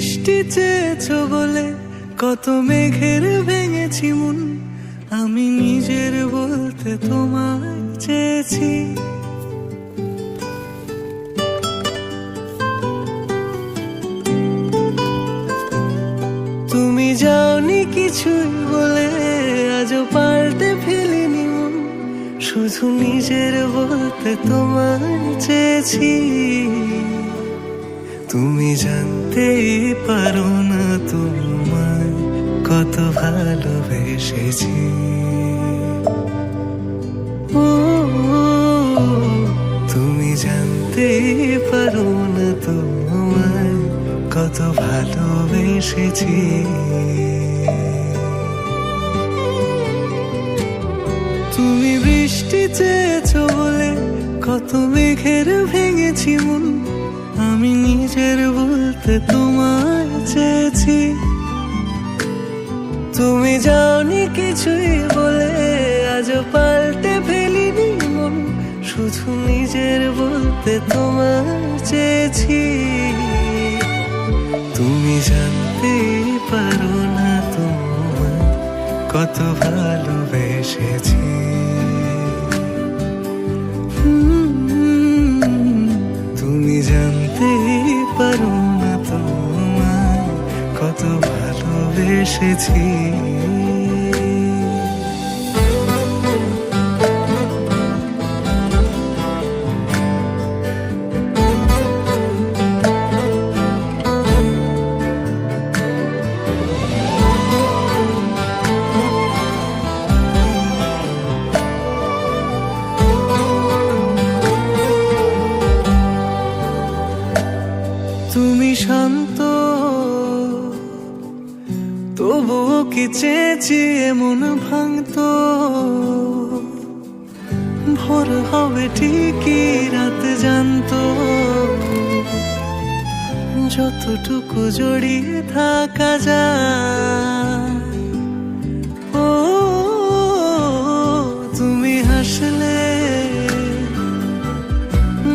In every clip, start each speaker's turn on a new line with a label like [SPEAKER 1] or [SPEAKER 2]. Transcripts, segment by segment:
[SPEAKER 1] বৃষ্টি চেয়েছো বলে কত মেঘের ভেঙেছি মন, আমি নিজের বলতে তোমায় চেয়েছি। তুমি যাওনি কিছুই বলে আজও পাল্টে ফেলিনি মন, শুধু নিজের বলতে তোমায় চেয়েছি। তুমি জানতেই পারো না তোমায় কত ভালোবেসেছি। ও তুমি জানতেই পারো না তোমায় কত ভালোবেসেছি। তুমি বৃষ্টি চেয়েছো বলে কত মেঘের ভেঙেছি মন, আমি নিজের বলতে তোমায় চেয়েছি। তুমি যাওনি কিছুই বলে আজও পাল্টে ফেলিনি মন, শুধু নিজের বলতে তোমায় চেয়েছি। তুমি জানতে পারো না তোমায় কত ভালোবেসেছি। তুমি জানতে পারো না তোমায় কত ভালোবেসেছি। তুমি শান্ত তবুও কি চেয়েছি এমন ভাঙতো, ভোর হবে ঠিকই রাত জানতো, যতটুকু জড়িয়ে থাকা যায়। ও তুমি হাসলে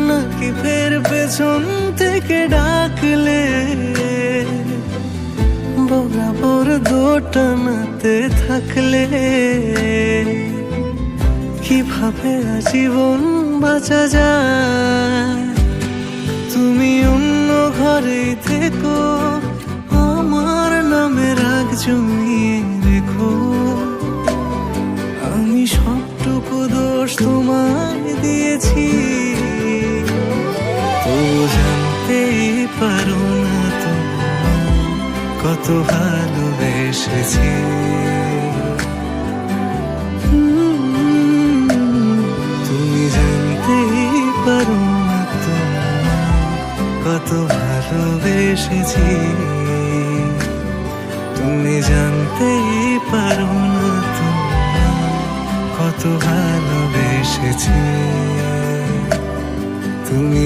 [SPEAKER 1] নাকি ফের পেছন থেকে ডাকলে, বরাবর দোটানাতে থাকলে কিভাবে আজীবন বাঁচা যায়। তুমি অন্য ঘরে থেকো, আমার নামে রাগ জমিয়ে রেখো, আমি সবটুকু দোষ তোমায় দিয়েছি। তো জানতেই পারো না তোমায় কত ভালোবেসেছি। তুমি জানতেই পারো না তোমায় কত ভালোবেসেছি। তুমি জানতেই পারো না তোমায় কত ভালোবেসেছি। তুমি